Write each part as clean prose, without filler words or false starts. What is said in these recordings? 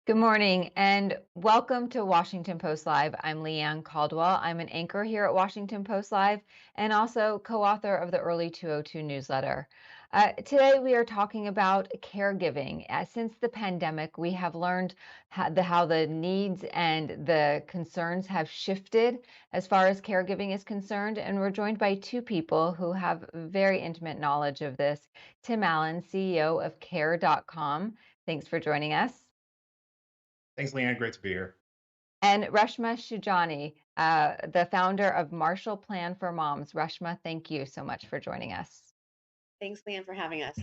Good morning and welcome to Washington Post Live. I'm Leanne Caldwell. I'm an anchor here at Washington Post Live and also co-author of the Early 202 newsletter. Today we are talking about caregiving. Since the pandemic, we have learned how the needs and the concerns have shifted as far as caregiving is concerned. And we're joined by two people who have very intimate knowledge of this. Tim Allen, CEO of care.com. Thanks for joining us. Thanks, Leanne. Great to be here. And Reshma Saujani, the founder of Marshall Plan for Moms. Reshma, thank you so much for joining us. Thanks, Leanne, for having us.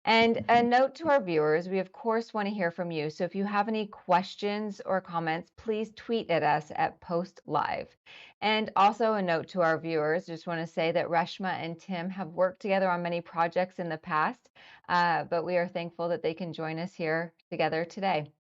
And a note to our viewers, we of course want to hear from you. So if you have any questions or comments, please tweet at us at Post Live. And also a note to our viewers, just want to say that Reshma and Tim have worked together on many projects in the past, but we are thankful that they can join us here together today.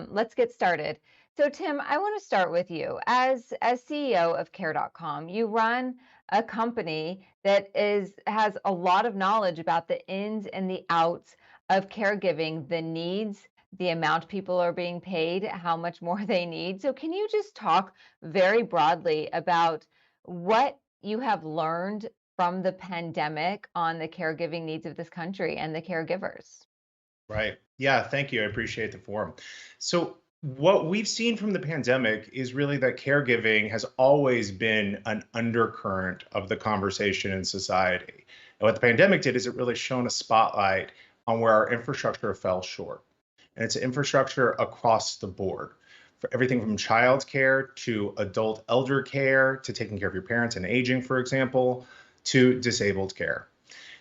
Let's get started. So, Tim, I want to start with you. As CEO of Care.com, you run a company that has a lot of knowledge about the ins and the outs of caregiving, the needs, the amount people are being paid, how much more they need. So, can you just talk very broadly about what you have learned from the pandemic on the caregiving needs of this country and the caregivers? Right. Yeah, thank you. I appreciate the forum. So, what we've seen from the pandemic is really that caregiving has always been an undercurrent of the conversation in society. And what the pandemic did is it really shone a spotlight on where our infrastructure fell short. And it's infrastructure across the board for everything from childcare to adult elder care to taking care of your parents and aging, for example, to disabled care.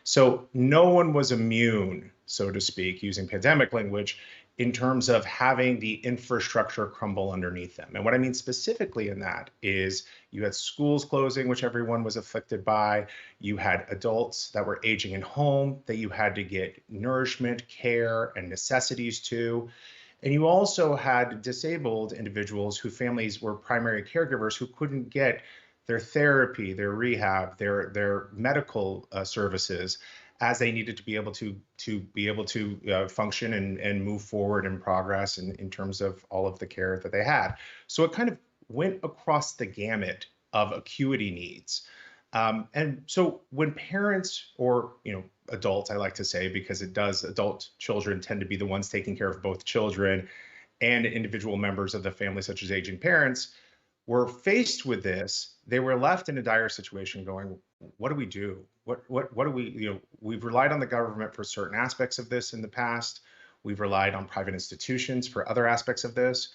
So no one was immune, so to speak, using pandemic language, in terms of having the infrastructure crumble underneath them. And what I mean specifically in that is you had schools closing, which everyone was afflicted by. You had adults that were aging in home that you had to get nourishment, care, and necessities to. And you also had disabled individuals whose families were primary caregivers who couldn't get their therapy, their rehab, their medical services as they needed to be able to function and move forward and progress in terms of all of the care that they had. So it kind of went across the gamut of acuity needs. And so when parents or adults, I like to say, because adult children tend to be the ones taking care of both children and individual members of the family, such as aging parents, were faced with this, they were left in a dire situation going, what do we do? What do we, we've relied on the government for certain aspects of this in the past. We've relied on private institutions for other aspects of this.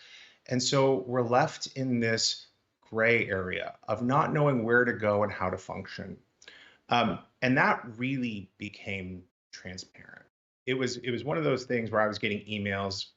And so we're left in this gray area of not knowing where to go and how to function. And that really became transparent. It was one of those things where I was getting emails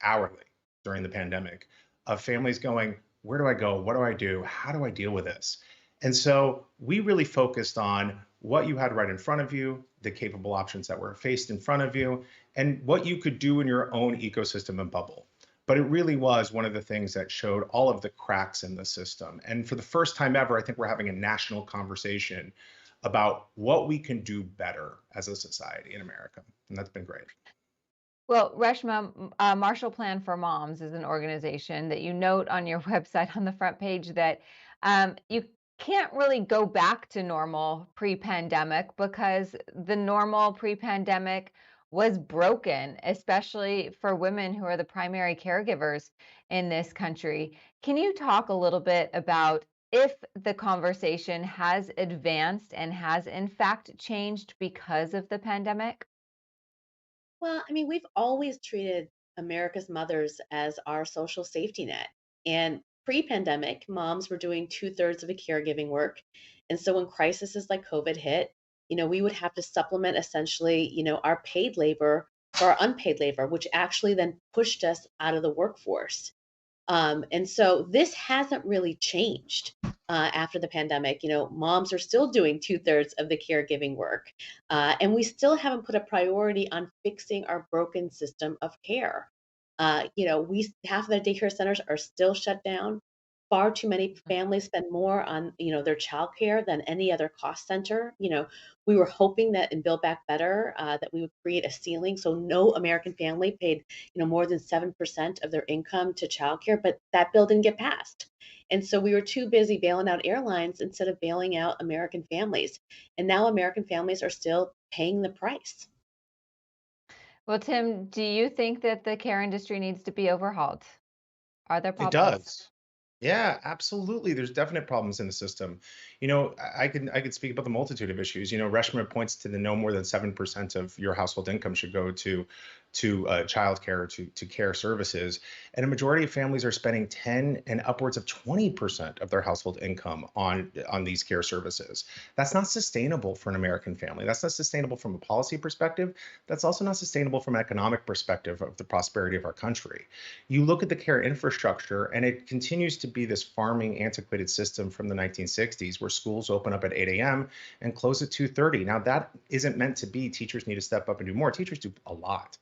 hourly during the pandemic of families going, where do I go? What do I do? How do I deal with this? And so we really focused on what you had right in front of you, the capable options that were faced in front of you, and what you could do in your own ecosystem and bubble. But it really was one of the things that showed all of the cracks in the system. And for the first time ever, I think we're having a national conversation about what we can do better as a society in America. And that's been great. Well, Reshma, Marshall Plan for Moms is an organization that you note on your website on the front page that you can't really go back to normal pre-pandemic because the normal pre-pandemic was broken, especially for women who are the primary caregivers in this country. Can you talk a little bit about if the conversation has advanced and has in fact changed because of the pandemic? Well, I mean, we've always treated America's mothers as our social safety net. And pre-pandemic, moms were doing two-thirds of the caregiving work. And so when crises like COVID hit, we would have to supplement essentially, our paid labor for our unpaid labor, which actually then pushed us out of the workforce. And so this hasn't really changed after the pandemic. Moms are still doing two-thirds of the caregiving work, and we still haven't put a priority on fixing our broken system of care. We half of the daycare centers are still shut down. far too many families spend more on, their childcare than any other cost center. We were hoping that in Build Back Better, that we would create a ceiling so no American family paid, more than 7% of their income to childcare, but that bill didn't get passed. And so we were too busy bailing out airlines instead of bailing out American families. And now American families are still paying the price. Well, Tim, do you think that the care industry needs to be overhauled? Are there It problems? does. Yeah, absolutely. There's definite problems in the system. I could speak about the multitude of issues. Reshma points to the no more than 7% of your household income should go to childcare, to care services, and a majority of families are spending 10 and upwards of 20% of their household income on these care services. That's not sustainable for an American family. That's not sustainable from a policy perspective. That's also not sustainable from an economic perspective of the prosperity of our country. You look at the care infrastructure, and it continues to be this farming, antiquated system from the 1960s where schools open up at 8 a.m. and close at 2:30. Now, that isn't meant to be teachers need to step up and do more. Teachers do a lot.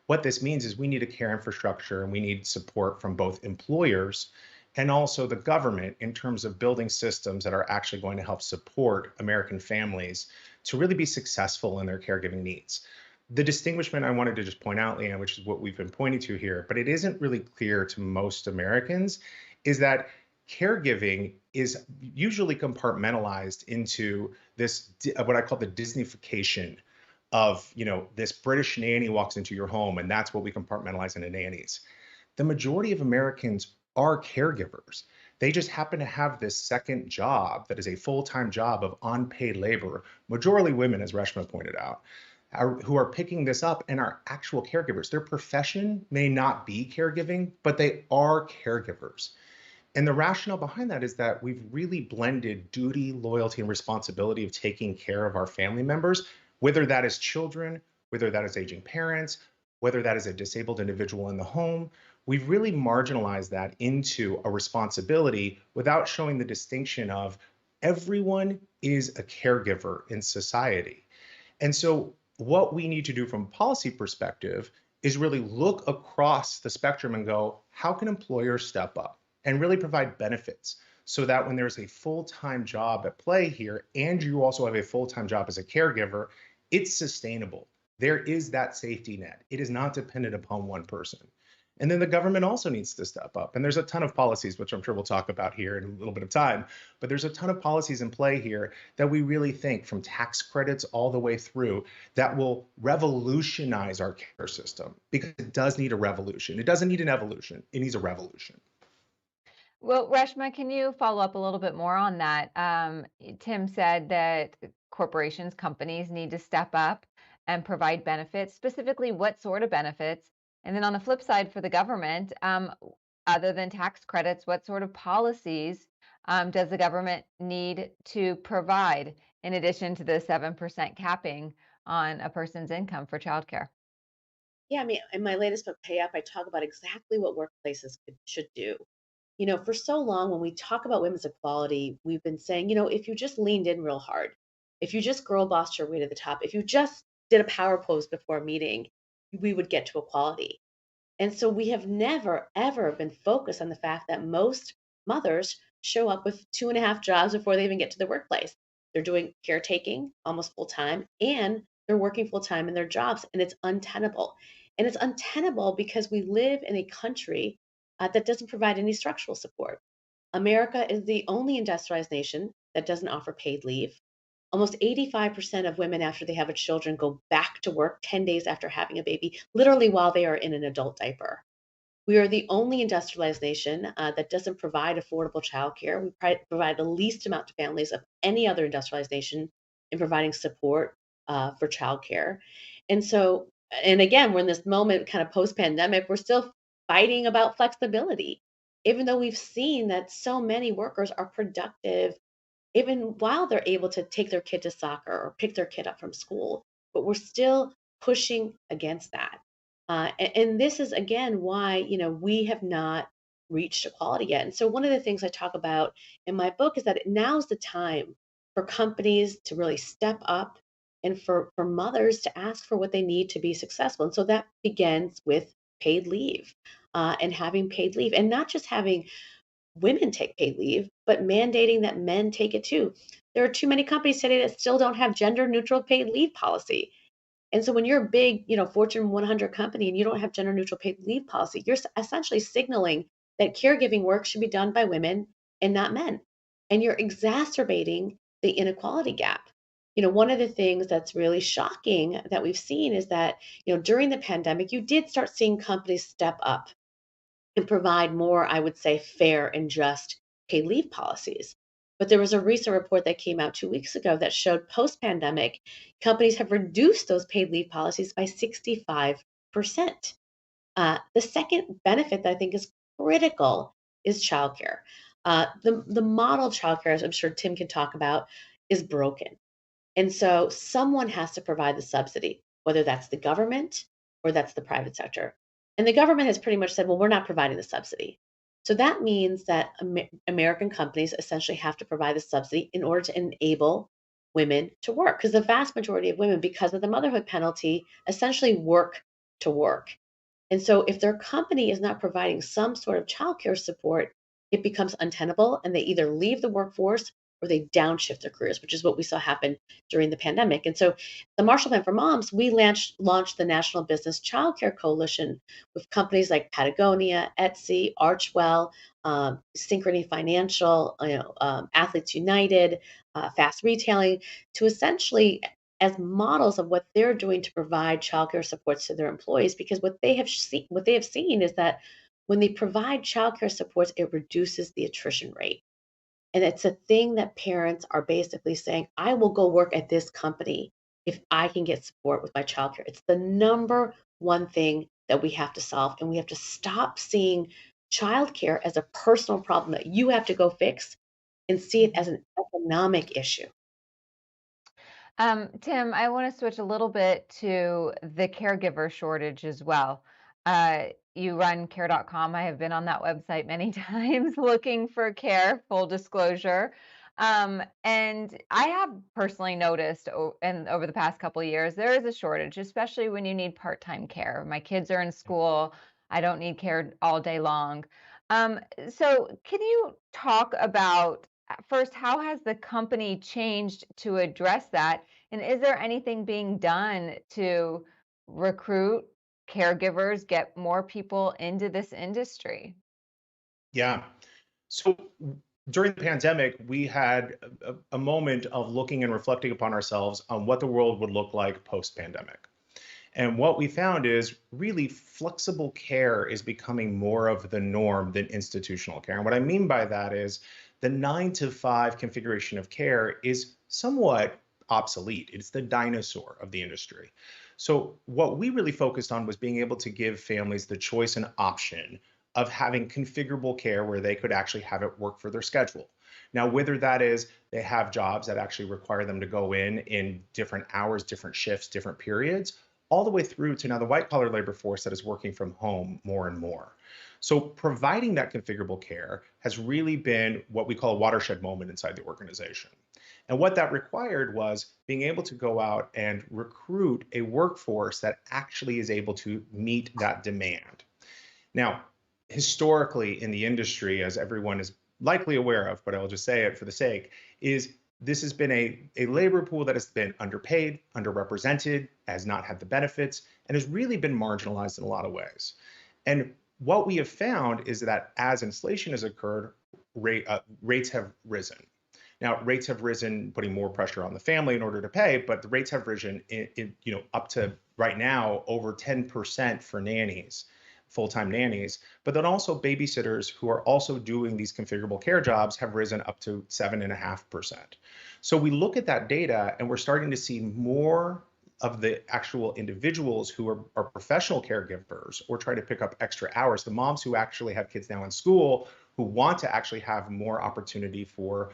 What this means is we need a care infrastructure and we need support from both employers and also the government in terms of building systems that are actually going to help support American families to really be successful in their caregiving needs. The distinguishment I wanted to just point out, Leanne, which is what we've been pointing to here, but it isn't really clear to most Americans, is that caregiving is usually compartmentalized into this what I call the Disneyfication of, this British nanny walks into your home, and that's what we compartmentalize into nannies. The majority of Americans are caregivers. They just happen to have this second job that is a full-time job of unpaid labor, majority women, as Reshma pointed out, who are picking this up and are actual caregivers. Their profession may not be caregiving, but they are caregivers. And the rationale behind that is that we've really blended duty, loyalty, and responsibility of taking care of our family members, whether that is children, whether that is aging parents, whether that is a disabled individual in the home. We've really marginalized that into a responsibility without showing the distinction of everyone is a caregiver in society. And so, what we need to do from a policy perspective is really look across the spectrum and go, how can employers step up and really provide benefits so that when there's a full-time job at play here and you also have a full-time job as a caregiver, it's sustainable. There is that safety net. It is not dependent upon one person. And then the government also needs to step up. And there's a ton of policies, which I'm sure we'll talk about here in a little bit of time. But there's a ton of policies in play here that we really think, from tax credits all the way through, that will revolutionize our care system, because it does need a revolution. It doesn't need an evolution, it needs a revolution. Well, Reshma, can you follow up a little bit more on that? Tim said that corporations, companies need to step up and provide benefits. Specifically, what sort of benefits? And then on the flip side, for the government, other than tax credits, what sort of policies does the government need to provide in addition to the 7% capping on a person's income for childcare? Yeah, I mean, in my latest book, Pay Up, I talk about exactly what workplaces should do. For so long, when we talk about women's equality, we've been saying, if you just leaned in real hard, if you just girl bossed your way to the top, if you just did a power pose before a meeting, we would get to equality. And so we have never, ever been focused on the fact that most mothers show up with two and a half jobs before they even get to the workplace. They're doing caretaking almost full time, and they're working full time in their jobs, and it's untenable. And it's untenable because we live in a country that doesn't provide any structural support. America is the only industrialized nation that doesn't offer paid leave. Almost 85% of women, after they have a children, go back to work 10 days after having a baby, literally while they are in an adult diaper. We are the only industrialized nation that doesn't provide affordable childcare. We provide the least amount to families of any other industrialized nation in providing support for childcare. And so, and again, we're in this moment kind of post pandemic, we're still fighting about flexibility, even though we've seen that so many workers are productive even while they're able to take their kid to soccer or pick their kid up from school. But we're still pushing against that. And this is again why we have not reached equality yet. And so one of the things I talk about in my book is that now's the time for companies to really step up and for mothers to ask for what they need to be successful. And so that begins with paid leave and having paid leave, and not just having women take paid leave, but mandating that men take it too. There are too many companies today that still don't have gender neutral paid leave policy. And so when you're a big, Fortune 100 company and you don't have gender neutral paid leave policy, you're essentially signaling that caregiving work should be done by women and not men. And you're exacerbating the inequality gap. One of the things that's really shocking that we've seen is that, during the pandemic, you did start seeing companies step up and provide more, I would say, fair and just paid leave policies. But there was a recent report that came out 2 weeks ago that showed post pandemic, companies have reduced those paid leave policies by 65%. The second benefit that I think is critical is childcare. The model of childcare, as I'm sure Tim can talk about, is broken. And so someone has to provide the subsidy, whether that's the government or that's the private sector. And the government has pretty much said, well, we're not providing the subsidy. So that means that American companies essentially have to provide the subsidy in order to enable women to work. Because the vast majority of women, because of the motherhood penalty, essentially work to work. And so if their company is not providing some sort of childcare support, it becomes untenable and they either leave the workforce or they downshift their careers, which is what we saw happen during the pandemic. And so the Marshall Plan for Moms, we launched the National Business Childcare Coalition with companies like Patagonia, Etsy, Archwell, Synchrony Financial, Athletes United, Fast Retailing, to essentially as models of what they're doing to provide childcare supports to their employees, because what they have seen is that when they provide childcare supports, it reduces the attrition rate. And it's a thing that parents are basically saying, I will go work at this company if I can get support with my childcare. It's the number one thing that we have to solve. And we have to stop seeing childcare as a personal problem that you have to go fix and see it as an economic issue. Tim, I want to switch a little bit to the caregiver shortage as well. You run care.com. I have been on that website many times looking for care, full disclosure. And I have personally noticed and over the past couple of years, there is a shortage, especially when you need part-time care. My kids are in school. I don't need care all day long. So can you talk about first, how has the company changed to address that? And is there anything being done to recruit caregivers, get more people into this industry? Yeah. So during the pandemic, we had a moment of looking and reflecting upon ourselves on what the world would look like post pandemic. And what we found is really flexible care is becoming more of the norm than institutional care. And what I mean by that is the 9 to 5 configuration of care is somewhat obsolete. It's the dinosaur of the industry. So, what we really focused on was being able to give families the choice and option of having configurable care where they could actually have it work for their schedule. Now, whether that is they have jobs that actually require them to go in different hours, different shifts, different periods, all the way through to now the white collar labor force that is working from home more and more. So providing that configurable care has really been what we call a watershed moment inside the organization. And what that required was being able to go out and recruit a workforce that actually is able to meet that demand. Now, historically in the industry, as everyone is likely aware of, but I'll just say it for the sake, is this has been a labor pool that has been underpaid, underrepresented, has not had the benefits, and has really been marginalized in a lot of ways. And what we have found is that as inflation has occurred, rates have risen. Now, rates have risen, putting more pressure on the family in order to pay, but the rates have risen, up to right now over 10% for nannies, full-time nannies. But then also babysitters who are also doing these configurable care jobs have risen up to 7.5%. So we look at that data and we're starting to see more of the actual individuals who are professional caregivers or try to pick up extra hours, the moms who actually have kids now in school who want to actually have more opportunity for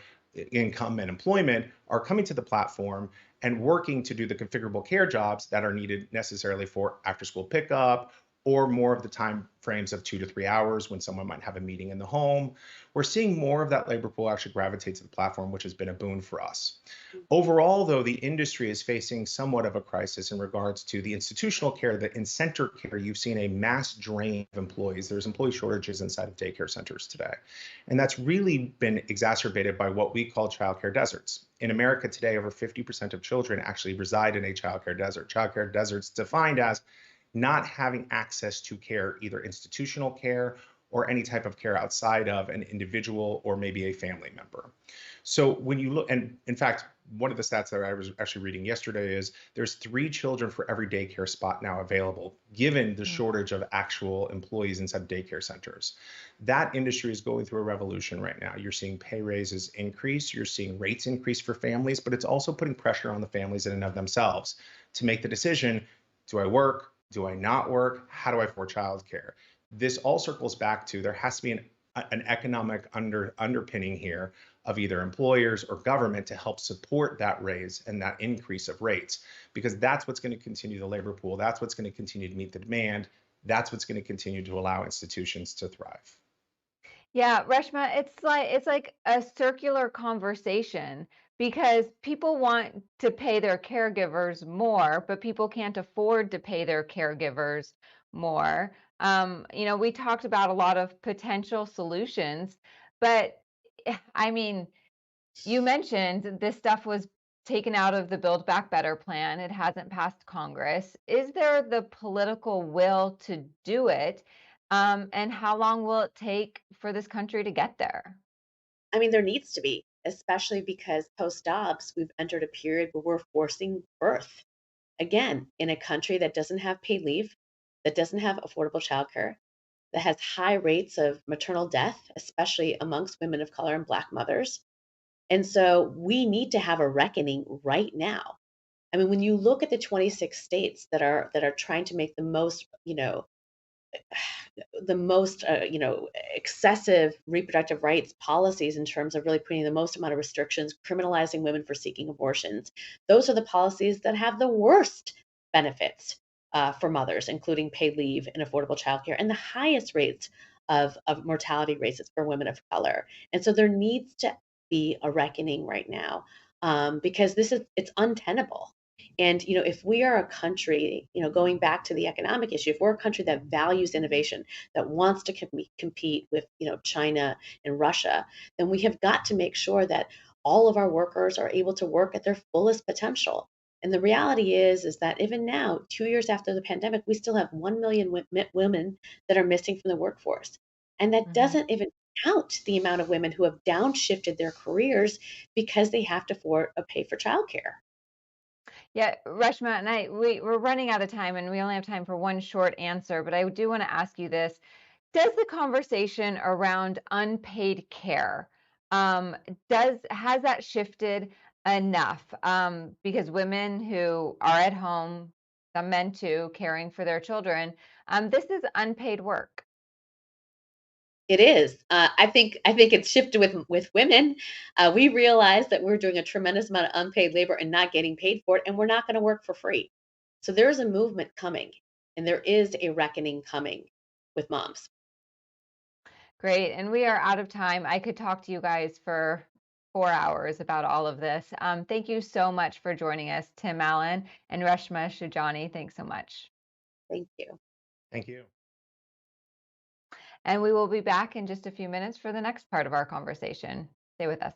income and employment are coming to the platform and working to do the configurable care jobs that are needed necessarily for after school pickup or more of the time frames of 2 to 3 hours when someone might have a meeting in the home. We're seeing more of that labor pool actually gravitate to the platform, which has been a boon for us. Overall, though, the industry is facing somewhat of a crisis in regards to the institutional care, that in center care, you've seen a mass drain of employees. There's employee shortages inside of daycare centers today. And that's really been exacerbated by what we call childcare deserts. In America today, over 50% of children actually reside in a childcare desert. Childcare deserts defined as not having access to care, either institutional care or any type of care outside of an individual or maybe a family member. So when you look, and in fact, one of the stats that I was actually reading yesterday is there's 3 children for every daycare spot now available, given the shortage of actual employees inside daycare centers. That industry is going through a revolution right now. You're seeing pay raises increase, you're seeing rates increase for families, but it's also putting pressure on the families in and of themselves to make the decision, do I work? Do I not work? How do I afford childcare? This all circles back to there has to be an economic underpinning here of either employers or government to help support that raise and that increase of rates, because that's what's going to continue the labor pool. That's what's going to continue to meet the demand. That's what's going to continue to allow institutions to thrive. Yeah, Reshma, it's like a circular conversation because people want to pay their caregivers more, but people can't afford to pay their caregivers more. We talked about a lot of potential solutions, but I mean, you mentioned this stuff was taken out of the Build Back Better plan. It hasn't passed Congress. Is there the political will to do it? And how long will it take for this country to get there? I mean, there needs to be, especially because post Dobbs, we've entered a period where we're forcing birth again in a country that doesn't have paid leave, that doesn't have affordable childcare, that has high rates of maternal death, especially amongst women of color and Black mothers. And so we need to have a reckoning right now. I mean, when you look at the 26 states that are trying to make the most excessive reproductive rights policies in terms of really putting the most amount of restrictions, criminalizing women for seeking abortions, those are the policies that have the worst benefits for mothers, including paid leave and affordable childcare, and the highest rates of mortality rates for women of color. And so there needs to be a reckoning right now, because it's untenable. And if we are a country, going back to the economic issue, if we're a country that values innovation, that wants to compete with, China and Russia, then we have got to make sure that all of our workers are able to work at their fullest potential. And the reality is that even now, 2 years after the pandemic, we still have 1 million women that are missing from the workforce. And that Mhm. doesn't even count the amount of women who have downshifted their careers because they have to afford a pay for childcare. Yeah, Reshma, and we're running out of time and we only have time for one short answer, but I do want to ask you this. Does the conversation around unpaid care, has that shifted enough? Because women who are at home, some men too, caring for their children, this is unpaid work. It is. I think it's shifted with women. We realize that we're doing a tremendous amount of unpaid labor and not getting paid for it, and we're not going to work for free. So there is a movement coming, and there is a reckoning coming with moms. Great. And we are out of time. I could talk to you guys for 4 hours about all of this. Thank you so much for joining us, Tim Allen and Reshma Saujani. Thanks so much. Thank you. Thank you. And we will be back in just a few minutes for the next part of our conversation. Stay with us.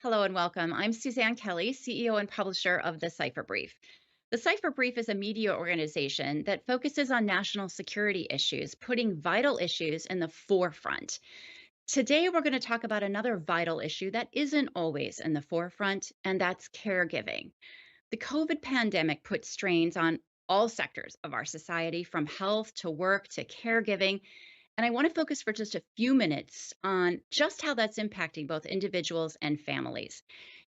Hello and welcome. I'm Suzanne Kelly, CEO and publisher of The Cipher Brief. The Cipher Brief is a media organization that focuses on national security issues, putting vital issues in the forefront. Today, we're going to talk about another vital issue that isn't always in the forefront, and that's caregiving. The COVID pandemic put strains on all sectors of our society, from health to work to caregiving. And I want to focus for just a few minutes on just how that's impacting both individuals and families.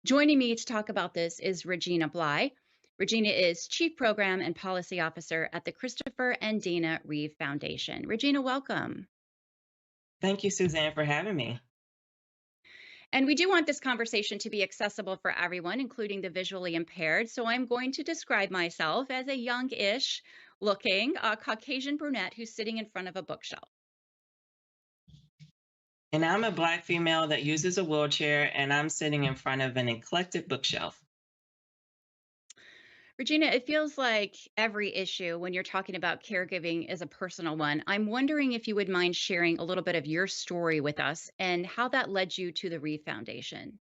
Joining me to talk about this is Regina Bly. Regina is Chief Program and Policy Officer at the Christopher and Dana Reeve Foundation. Regina, welcome. Thank you, Suzanne, for having me. And we do want this conversation to be accessible for everyone, including the visually impaired. So I'm going to describe myself as a youngish looking Caucasian brunette who's sitting in front of a bookshelf. And I'm a Black female that uses a wheelchair, and I'm sitting in front of an eclectic bookshelf. Regina, it feels like every issue when you're talking about caregiving is a personal one. I'm wondering if you would mind sharing a little bit of your story with us and how that led you to the Reeve Foundation.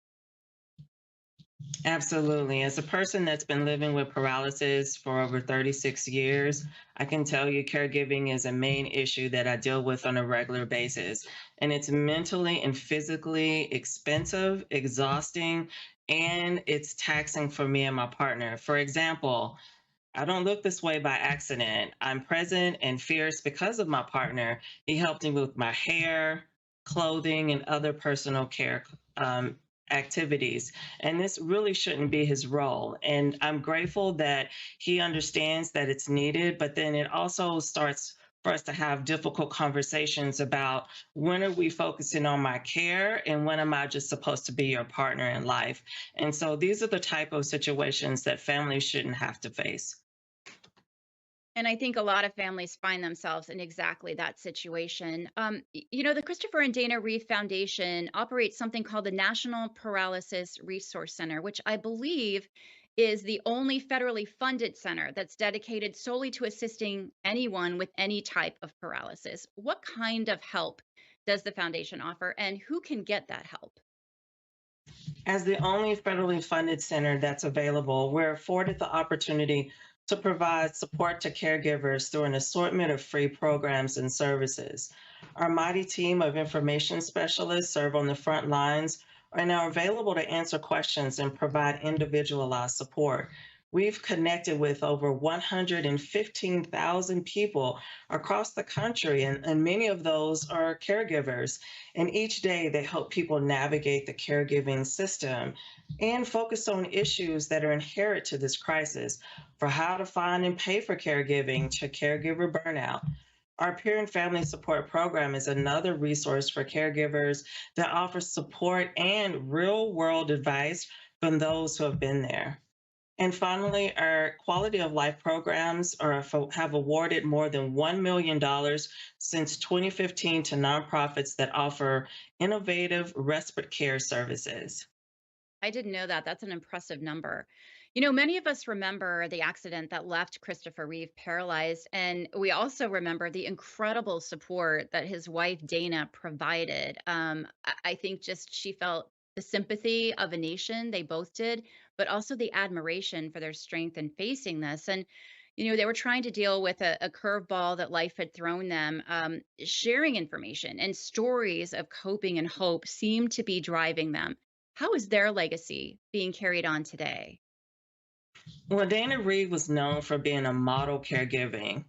Absolutely. As a person that's been living with paralysis for over 36 years, I can tell you caregiving is a main issue that I deal with on a regular basis. And it's mentally and physically expensive, exhausting, and it's taxing for me and my partner. For example, I don't look this way by accident. I'm present and fierce because of my partner. He helped me with my hair, clothing, and other personal care activities. And this really shouldn't be his role. And I'm grateful that he understands that it's needed, but then it also starts for us to have difficult conversations about when are we focusing on my care and when am I just supposed to be your partner in life? And so these are the type of situations that families shouldn't have to face. And I think a lot of families find themselves in exactly that situation. The Christopher and Dana Reeve Foundation operates something called the National Paralysis Resource Center, which I believe is the only federally funded center that's dedicated solely to assisting anyone with any type of paralysis. What kind of help does the foundation offer, and who can get that help? As the only federally funded center that's available, we're afforded the opportunity to provide support to caregivers through an assortment of free programs and services. Our mighty team of information specialists serve on the front lines and are available to answer questions and provide individualized support. We've connected with over 115,000 people across the country, and many of those are caregivers. And each day they help people navigate the caregiving system and focus on issues that are inherent to this crisis, for how to find and pay for caregiving to caregiver burnout. Our peer and family support program is another resource for caregivers that offers support and real world advice from those who have been there. And finally, our quality of life programs have awarded more than $1 million since 2015 to nonprofits that offer innovative respite care services. I didn't know that. That's an impressive number. Many of us remember the accident that left Christopher Reeve paralyzed, and we also remember the incredible support that his wife, Dana, provided. I think just she felt the sympathy of a nation, they both did, but also the admiration for their strength in facing this. And they were trying to deal with a curveball that life had thrown them. Sharing information and stories of coping and hope seemed to be driving them. How is their legacy being carried on today? Well, Dana Reeve was known for being a model caregiver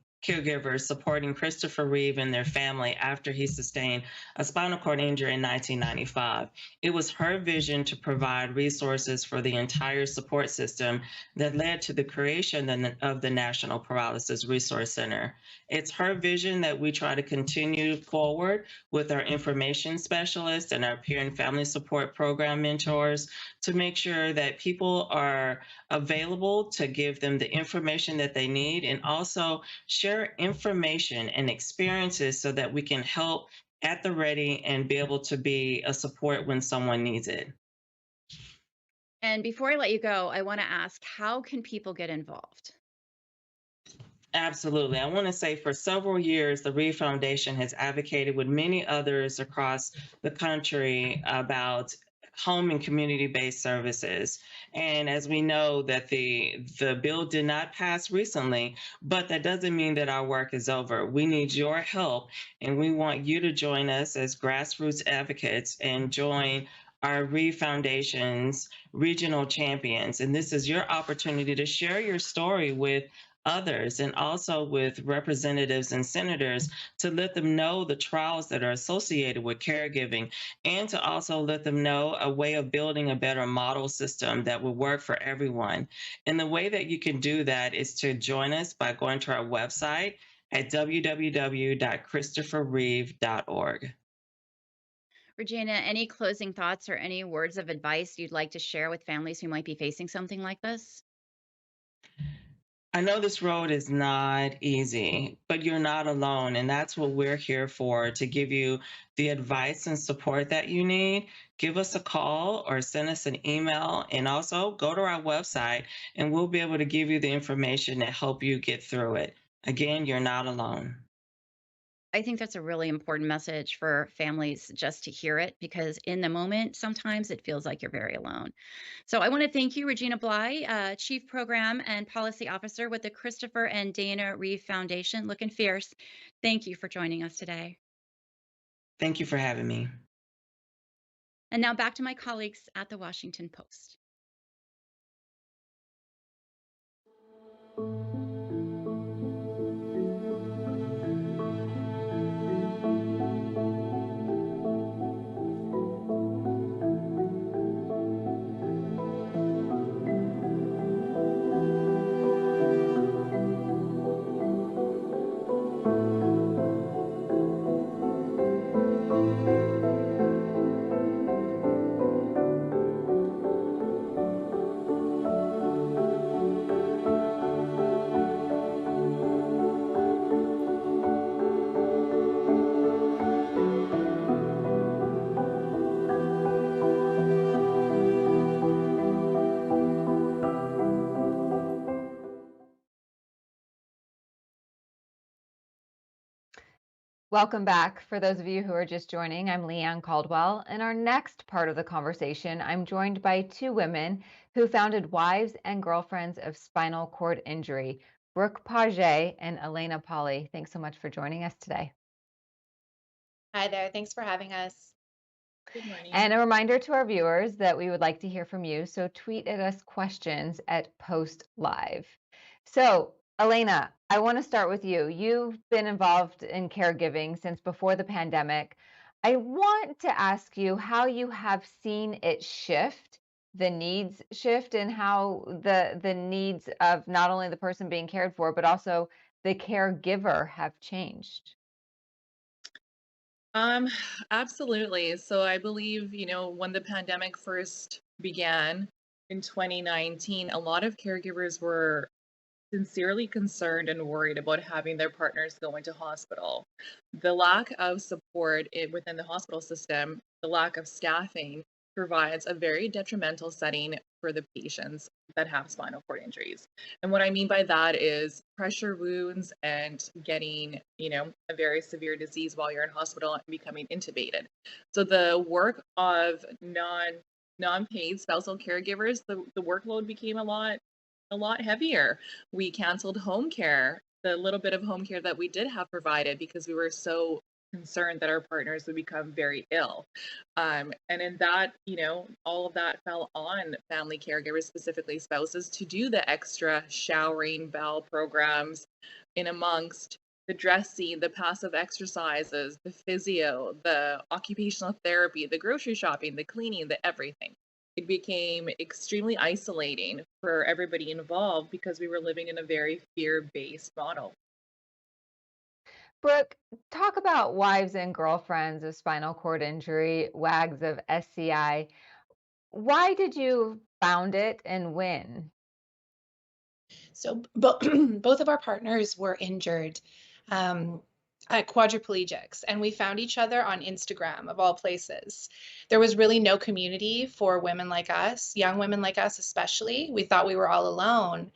supporting Christopher Reeve and their family after he sustained a spinal cord injury in 1995. It was her vision to provide resources for the entire support system that led to the creation of the National Paralysis Resource Center. It's her vision that we try to continue forward with our information specialists and our peer and family support program mentors to make sure that people are available to give them the information that they need, and also share information and experiences so that we can help at the ready and be able to be a support when someone needs it. And before I let you go, I want to ask, how can people get involved? Absolutely. I want to say for several years, the Reeve Foundation has advocated with many others across the country about home and community-based services. And as we know that the bill did not pass recently, but that doesn't mean that our work is over. We need your help, and we want you to join us as grassroots advocates and join our Reeve Foundation's regional champions. And this is your opportunity to share your story with others and also with representatives and senators to let them know the trials that are associated with caregiving and to also let them know a way of building a better model system that will work for everyone. And the way that you can do that is to join us by going to our website at www.christopherreeve.org. Regina, any closing thoughts or any words of advice you'd like to share with families who might be facing something like this? I know this road is not easy, but you're not alone. And that's what we're here for, to give you the advice and support that you need. Give us a call or send us an email, and also go to our website and we'll be able to give you the information to help you get through it. Again, you're not alone. I think that's a really important message for families just to hear it, because in the moment, sometimes it feels like you're very alone. So I want to thank you, Regina Bly, Chief Program and Policy Officer with the Christopher and Dana Reeve Foundation. Looking fierce. Thank you for joining us today. Thank you for having me. And now back to my colleagues at the Washington Post. Welcome back. For those of you who are just joining, I'm Leanne Caldwell. In our next part of the conversation, I'm joined by two women who founded Wives and Girlfriends of Spinal Cord Injury, Brooke Pagé and Elena Pauly. Thanks so much for joining us today. Hi there. Thanks for having us. Good morning. And a reminder to our viewers that we would like to hear from you, so tweet at us questions at Post Live. So, Elena, I want to start with you. You've been involved in caregiving since before the pandemic. I want to ask you how you have seen it shift, the needs shift, and how the needs of not only the person being cared for, but also the caregiver have changed. Um, Absolutely. So I believe, when the pandemic first began in 2019, a lot of caregivers were sincerely concerned and worried about having their partners go into hospital. The lack of support within the hospital system, the lack of staffing provides a very detrimental setting for the patients that have spinal cord injuries. And what I mean by that is pressure wounds and getting, a very severe disease while you're in hospital and becoming intubated. So the work of non-paid spousal caregivers, the workload became a lot heavier. We canceled home care, the little bit of home care that we did have provided, because we were so concerned that our partners would become very ill. And in that, all of that fell on family caregivers, specifically spouses, to do the extra showering bowel programs in amongst the dressing, the passive exercises, the physio, the occupational therapy, the grocery shopping, the cleaning, the everything. It became extremely isolating for everybody involved because we were living in a very fear-based model. Brooke, talk about Wives and Girlfriends of Spinal Cord Injury, WAGs of SCI. Why did you found it and when? So both of our partners were injured, quadriplegics, and we found each other on Instagram, of all places. There was really no community for women like us, young women like us especially. We thought we were all alone.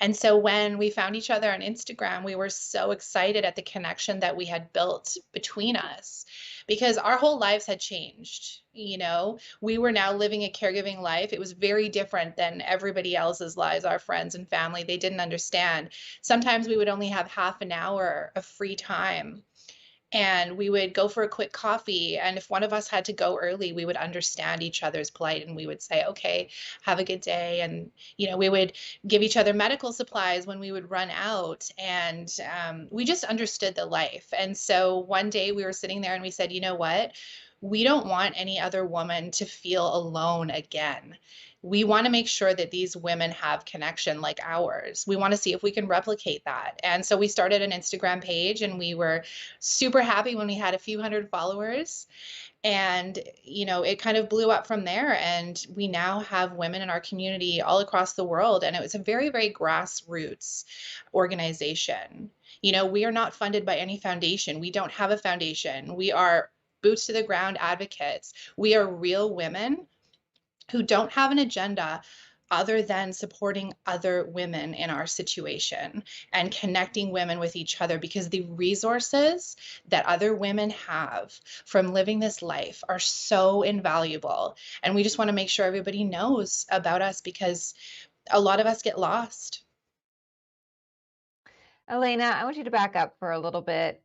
And so when we found each other on Instagram, we were so excited at the connection that we had built between us, because our whole lives had changed. We were now living a caregiving life. It was very different than everybody else's lives, our friends and family. They didn't understand. Sometimes we would only have half an hour of free time. and we would go for a quick coffee, and if one of us had to go early, we would understand each other's plight, and we would say, okay, have a good day. And we would give each other medical supplies when we would run out, and we just understood the life. And so one day we were sitting there and we said, you know what, we don't want any other woman to feel alone again. We want to make sure that these women have connection like ours. We want to see if we can replicate that. And so we started an Instagram page, and we were super happy when we had a few hundred followers. And it kind of blew up from there, and we now have women in our community all across the world, and it was a very, very grassroots organization. We are not funded by any foundation. We don't have a foundation. We are boots to the ground advocates. We are real women who don't have an agenda other than supporting other women in our situation and connecting women with each other, because the resources that other women have from living this life are so invaluable. And we just want to make sure everybody knows about us, because a lot of us get lost. Elena, I want you to back up for a little bit.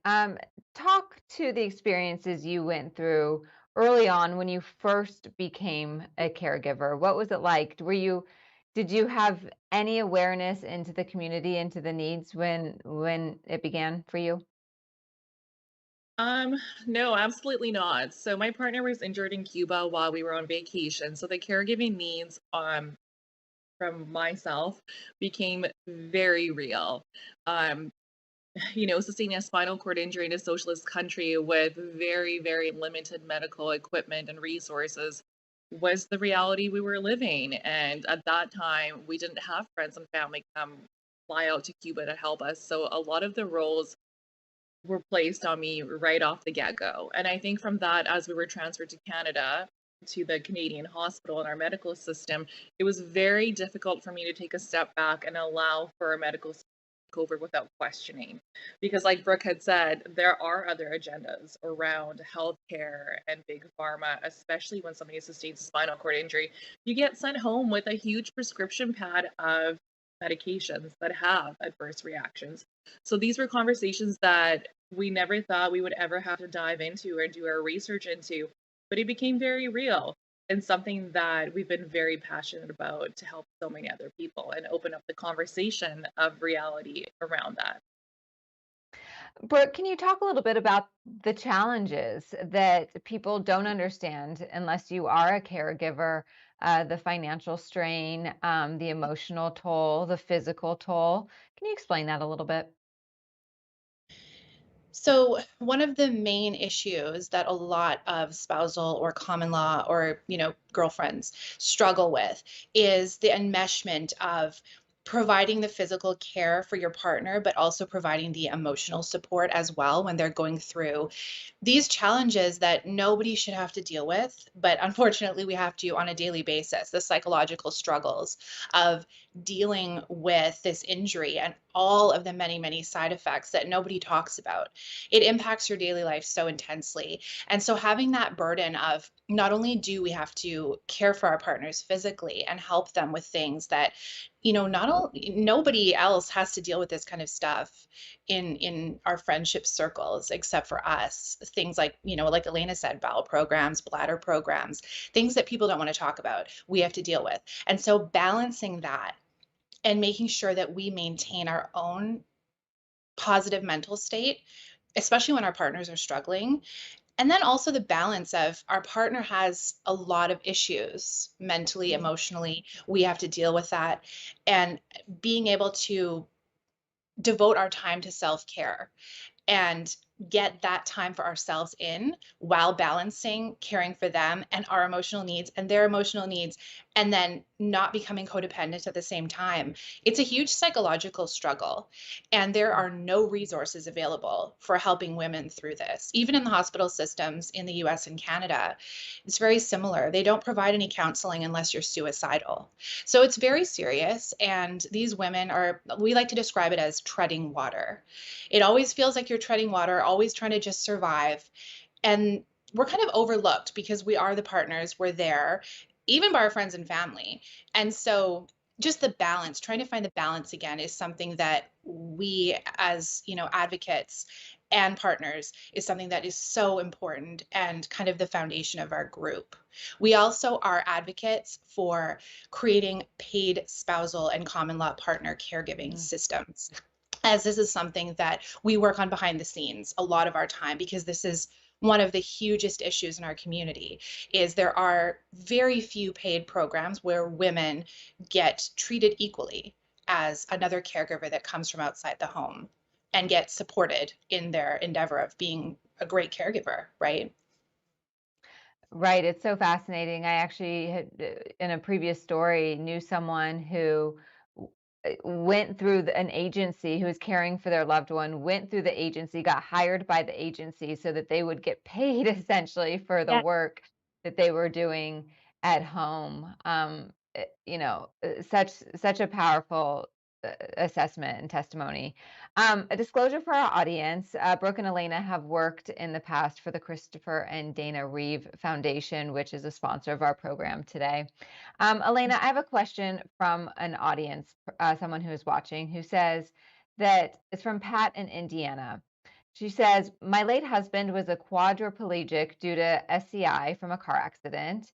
Talk to the experiences you went through early on when you first became a caregiver. What was it like? Did you have any awareness into the community, into the needs when it began for you? No, absolutely not. So my partner was injured in Cuba while we were on vacation. So the caregiving needs from myself became very real. Um, sustaining a spinal cord injury in a socialist country with very, very limited medical equipment and resources was the reality we were living. And at that time, we didn't have friends and family come fly out to Cuba to help us. So a lot of the roles were placed on me right off the get-go. And I think from that, as we were transferred to Canada, to the Canadian hospital and our medical system, it was very difficult for me to take a step back and allow for a medical system to take over without questioning. Because like Brooke had said, there are other agendas around healthcare and big pharma, especially when somebody sustains a spinal cord injury. You get sent home with a huge prescription pad of medications that have adverse reactions. So these were conversations that we never thought we would ever have to dive into or do our research into, but it became very real and something that we've been very passionate about to help so many other people and open up the conversation of reality around that. Brooke, can you talk a little bit about the challenges that people don't understand unless you are a caregiver? The financial strain, the emotional toll, the physical toll. Can you explain that a little bit? So, one of the main issues that a lot of spousal or common law or, girlfriends struggle with is the enmeshment of providing the physical care for your partner, but also providing the emotional support as well when they're going through these challenges that nobody should have to deal with, but unfortunately we have to on a daily basis. The psychological struggles of dealing with this injury and all of the many, many side effects that nobody talks about. It impacts your daily life so intensely. And so having that burden of not only do we have to care for our partners physically and help them with things that, not only nobody else has to deal with this kind of stuff in our friendship circles except for us. Things like, like Elena said, bowel programs, bladder programs, things that people don't want to talk about, we have to deal with. And so balancing that and making sure that we maintain our own positive mental state, especially when our partners are struggling. And then also the balance of our partner has a lot of issues mentally, emotionally. We have to deal with that. And being able to devote our time to self care and get that time for ourselves in while balancing caring for them and our emotional needs and their emotional needs, and then not becoming codependent at the same time. It's a huge psychological struggle, and there are no resources available for helping women through this. Even in the hospital systems in the US and Canada, it's very similar. They don't provide any counseling unless you're suicidal. So it's very serious, and these women are, we like to describe it as treading water. It always feels like you're treading water, always trying to just survive. And we're kind of overlooked because we are the partners, we're there, even by our friends and family. And so just the balance, trying to find the balance again is something that we as, advocates and partners is something that is so important and kind of the foundation of our group. We also are advocates for creating paid spousal and common law partner caregiving systems, as this is something that we work on behind the scenes a lot of our time, because this is one of the hugest issues in our community. Is there are very few paid programs where women get treated equally as another caregiver that comes from outside the home and get supported in their endeavor of being a great caregiver, right? Right. It's so fascinating. I actually had, in a previous story, knew someone who went through an agency, who was caring for their loved one, went through the agency, got hired by the agency so that they would get paid essentially for the Yeah. work that they were doing at home. Such a powerful assessment and testimony. A disclosure for our audience: Brooke and Elena have worked in the past for the Christopher and Dana Reeve Foundation, which is a sponsor of our program today. Elena, I have a question from an audience, someone who is watching, who says that it's from Pat in Indiana. She says, my late husband was a quadriplegic due to SCI from a car accident.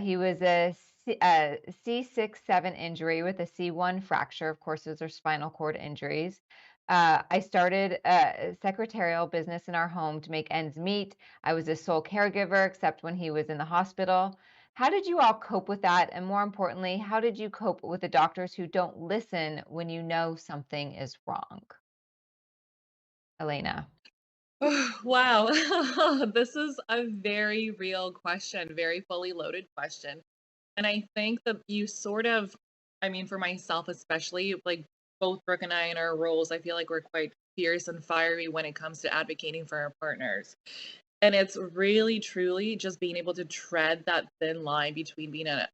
He was a C6-7 injury with a C1 fracture. Of course, those are spinal cord injuries. I started a secretarial business in our home to make ends meet. I was a sole caregiver, except when he was in the hospital. How did you all cope with that? And more importantly, how did you cope with the doctors who don't listen when you know something is wrong? Elena. Wow. This is a very real question, very fully loaded question. And I think that you sort of, I mean, for myself especially, like both Brooke and I in our roles, I feel like we're quite fierce and fiery when it comes to advocating for our partners. And it's really, truly just being able to tread that thin line between being a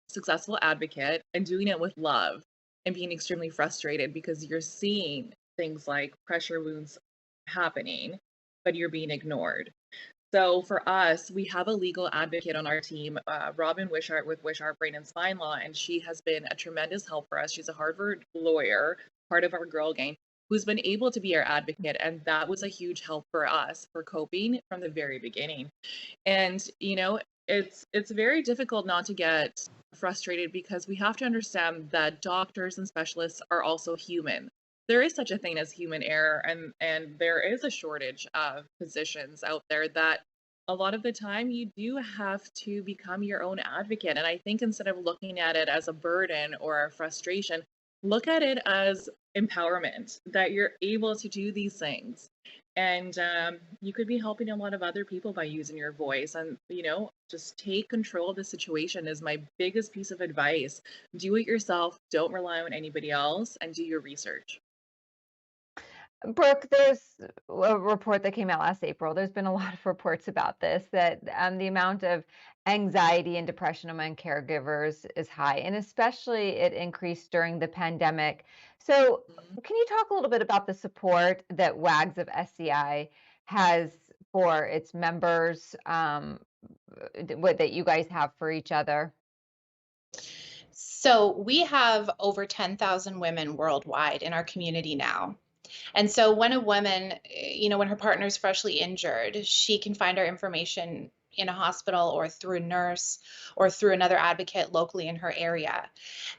successful advocate and doing it with love, and being extremely frustrated because you're seeing things like pressure wounds happening, but you're being ignored. So for us, we have a legal advocate on our team, Robin Wishart with Wishart Brain and Spine Law, and she has been a tremendous help for us. She's a Harvard lawyer, part of our Girl Gang, who's been able to be our advocate, and that was a huge help for us for coping from the very beginning. And it's very difficult not to get frustrated, because we have to understand that doctors and specialists are also human. There is such a thing as human error, and there is a shortage of physicians out there that a lot of the time you do have to become your own advocate. And I think instead of looking at it as a burden or a frustration, look at it as empowerment, that you're able to do these things. And you could be helping a lot of other people by using your voice. And, just take control of the situation is my biggest piece of advice. Do it yourself, don't rely on anybody else, and do your research. Brooke, there's a report that came out last April. There's been a lot of reports about this, that the amount of anxiety and depression among caregivers is high, and especially it increased during the pandemic. So, can you talk a little bit about the support that WAGs of SCI has for its members, what that you guys have for each other? So we have over 10,000 women worldwide in our community now. And so when a woman, when her partner is freshly injured, she can find our information in a hospital or through a nurse or through another advocate locally in her area.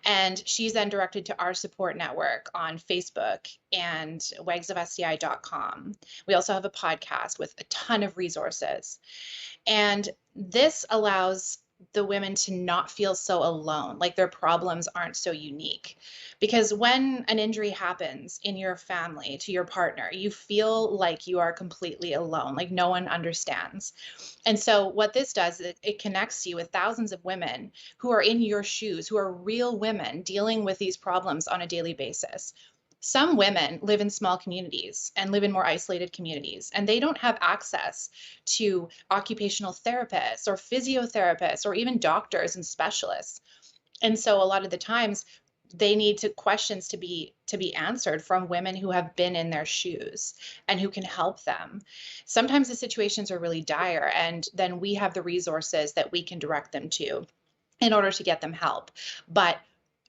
And she's then directed to our support network on Facebook and wagsofsci.com. We also have a podcast with a ton of resources. And this allows the women to not feel so alone, like their problems aren't so unique. Because when an injury happens in your family to your partner, you feel like you are completely alone, like no one understands. And so, what this does is it connects you with thousands of women who are in your shoes, who are real women dealing with these problems on a daily basis. Some women live in small communities and live in more isolated communities, and they don't have access to occupational therapists or physiotherapists or even doctors and specialists. And so a lot of the times they need questions to be answered from women who have been in their shoes and who can help them. Sometimes the situations are really dire, and then we have the resources that we can direct them to in order to get them help. But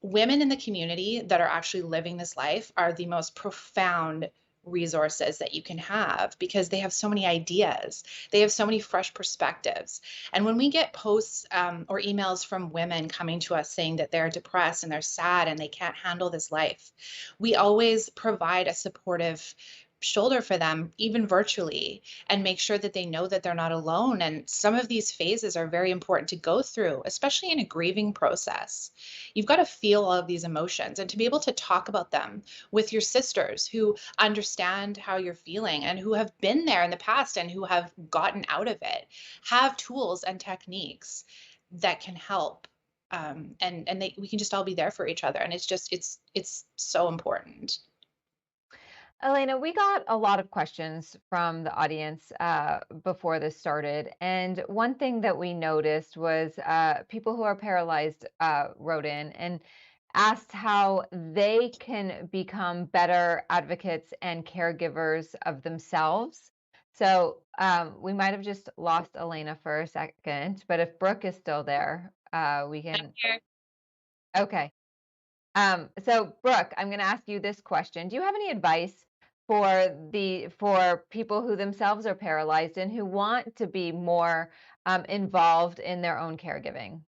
women in the community that are actually living this life are the most profound resources that you can have because they have so many ideas. They have so many fresh perspectives. And when we get posts or emails from women coming to us saying that they're depressed and they're sad and they can't handle this life, we always provide a supportive shoulder for them, even virtually, and make sure that they know that they're not alone. And some of these phases are very important to go through, especially in a grieving process. You've got to feel all of these emotions and to be able to talk about them with your sisters who understand how you're feeling and who have been there in the past and who have gotten out of it, have tools and techniques that can help. We can just all be there for each other. And it's so important. Elena, we got a lot of questions from the audience before this started. And one thing that we noticed was people who are paralyzed wrote in and asked how they can become better advocates and caregivers of themselves. So we might have just lost Elena for a second, but if Brooke is still there, we can. Okay. So Brooke, I'm going to ask you this question. Do you have any advice for people who themselves are paralyzed and who want to be more involved in their own caregiving?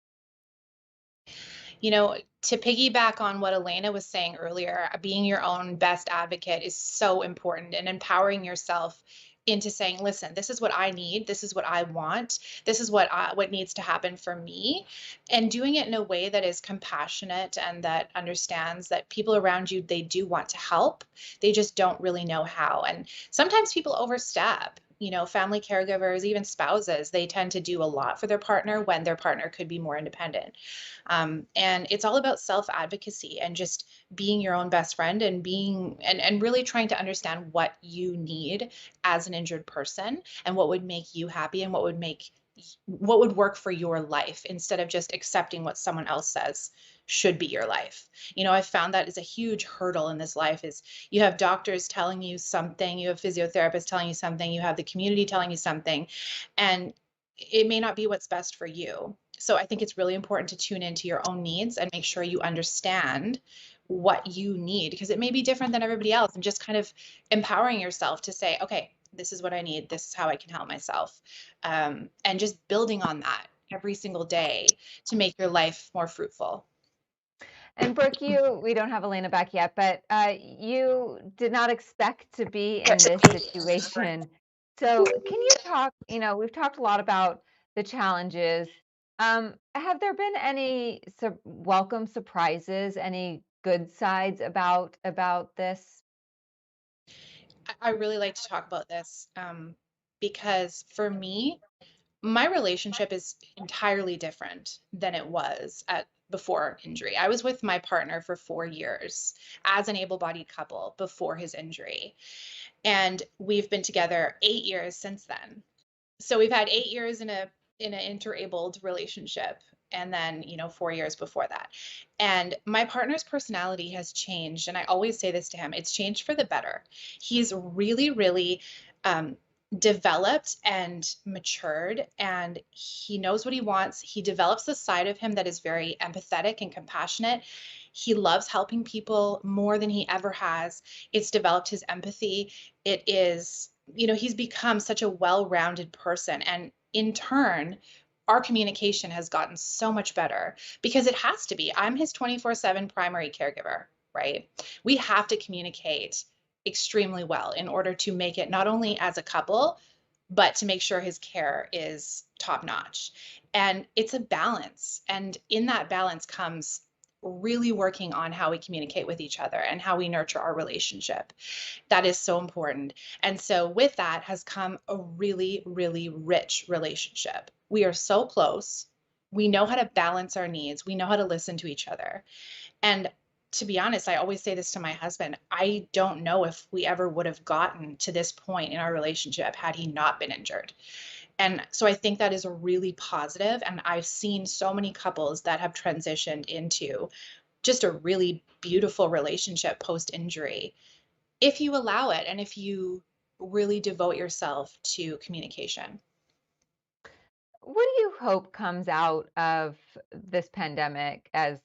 You know, to piggyback on what Elena was saying earlier, being your own best advocate is so important, and empowering yourself into saying, listen, this is what I need, this is what I want, this is what needs to happen for me, and doing it in a way that is compassionate and that understands that people around you, they do want to help, they just don't really know how. And sometimes people overstep. You know, family caregivers, even spouses, they tend to do a lot for their partner when their partner could be more independent. And it's all about self-advocacy and just being your own best friend and being and really trying to understand what you need as an injured person and what would make you happy and what would work for your life instead of just accepting what someone else says should be your life. You know, I've found that is a huge hurdle in this life is you have doctors telling you something, you have physiotherapists telling you something, you have the community telling you something, and it may not be what's best for you. So I think it's really important to tune into your own needs and make sure you understand what you need because it may be different than everybody else, and just kind of empowering yourself to say, okay, this is what I need. This is how I can help myself. And just building on that every single day to make your life more fruitful. And Brooke, we don't have Elena back yet, but you did not expect to be in this situation. So can you talk, we've talked a lot about the challenges. Have there been any welcome surprises, any good sides about this? I really like to talk about this because for me, my relationship is entirely different than it was at before injury. I was with my partner for 4 years as an able-bodied couple before his injury, and we've been together 8 years since then. So we've had 8 years in an interabled relationship, and then 4 years before that. And my partner's personality has changed, and I always say this to him: it's changed for the better. He's really, really developed and matured, and he knows what he wants. He develops the side of him that is very empathetic and compassionate. He loves helping people more than he ever has. It's developed his empathy. It is, he's become such a well-rounded person. And in turn, our communication has gotten so much better because it has to be. I'm his 24/7 primary caregiver, right? We have to communicate extremely well in order to make it not only as a couple, but to make sure his care is top notch. And it's a balance. And in that balance comes really working on how we communicate with each other and how we nurture our relationship. That is so important. And so with that has come a really, really rich relationship. We are so close. We know how to balance our needs. We know how to listen to each other. And to be honest, I always say this to my husband, I don't know if we ever would have gotten to this point in our relationship had he not been injured. And so I think that is a really positive, and I've seen so many couples that have transitioned into just a really beautiful relationship post injury if you allow it and if you really devote yourself to communication. What do you hope comes out of this pandemic as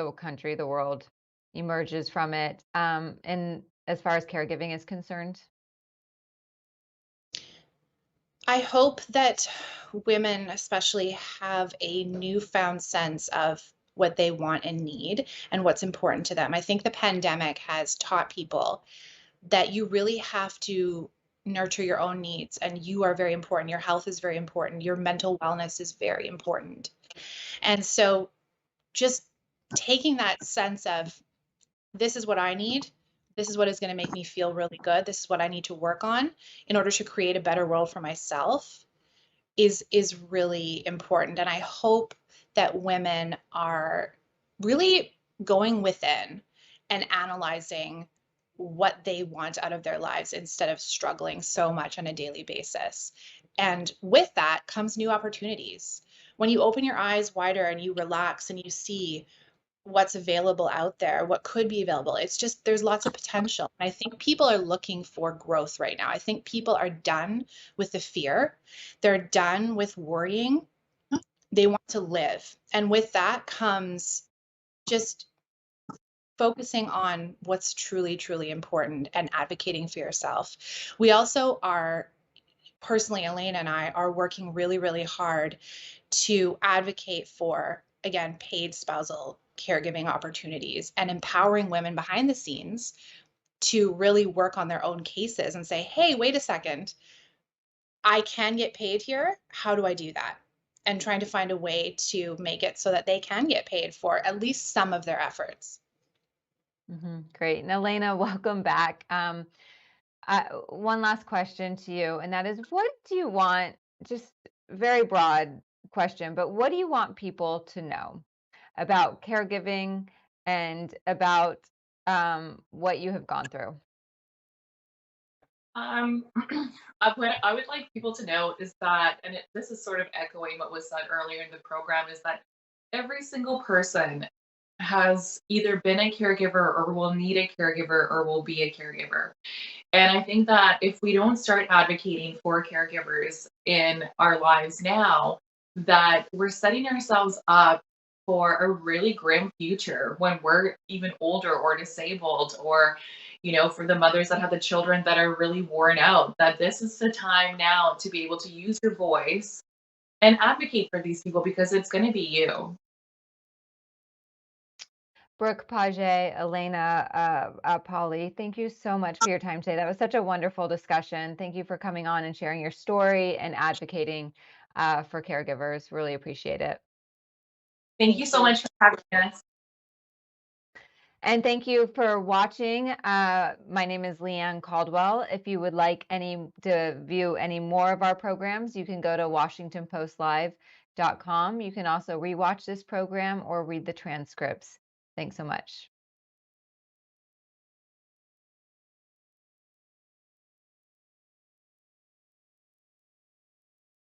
the country, the world emerges from it, and as far as caregiving is concerned? I hope that women especially have a newfound sense of what they want and need and what's important to them. I think the pandemic has taught people that you really have to nurture your own needs, and you are very important. Your health is very important. Your mental wellness is very important. And so just taking that sense of this is what I need. This is what is going to make me feel really good. This is what I need to work on in order to create a better world for myself is really important. And I hope that women are really going within and analyzing what they want out of their lives instead of struggling so much on a daily basis. And with that comes new opportunities. When you open your eyes wider and you relax and you see what's available out there, what could be available. It's just there's lots of potential. And I think people are looking for growth right now. I think people are done with the fear. They're done with worrying. They want to live. And with that comes just focusing on what's truly, truly important and advocating for yourself. We also are, personally, Elena and I are working really, really hard to advocate for, again, paid spousal caregiving opportunities and empowering women behind the scenes to really work on their own cases and say, hey, wait a second, I can get paid here. How do I do that? And trying to find a way to make it so that they can get paid for at least some of their efforts. Great. And Elena, welcome back. One last question to you, and that is, what do you want, just very broad question, but what do you want people to know about caregiving and about what you have gone through? What I would like people to know is that, and this is sort of echoing what was said earlier in the program, is that every single person has either been a caregiver or will need a caregiver or will be a caregiver. And I think that if we don't start advocating for caregivers in our lives now, that we're setting ourselves up for a really grim future when we're even older or disabled, or for the mothers that have the children that are really worn out, that this is the time now to be able to use your voice and advocate for these people, because it's going to be you. Brooke, Pagé, Elena, Pauly, thank you so much for your time today. That was such a wonderful discussion. Thank you for coming on and sharing your story and advocating for caregivers. Really appreciate it. Thank you so much for having us. And thank you for watching. My name is Leanne Caldwell. If you would like to view any more of our programs, you can go to WashingtonPostLive.com. You can also rewatch this program or read the transcripts. Thanks so much.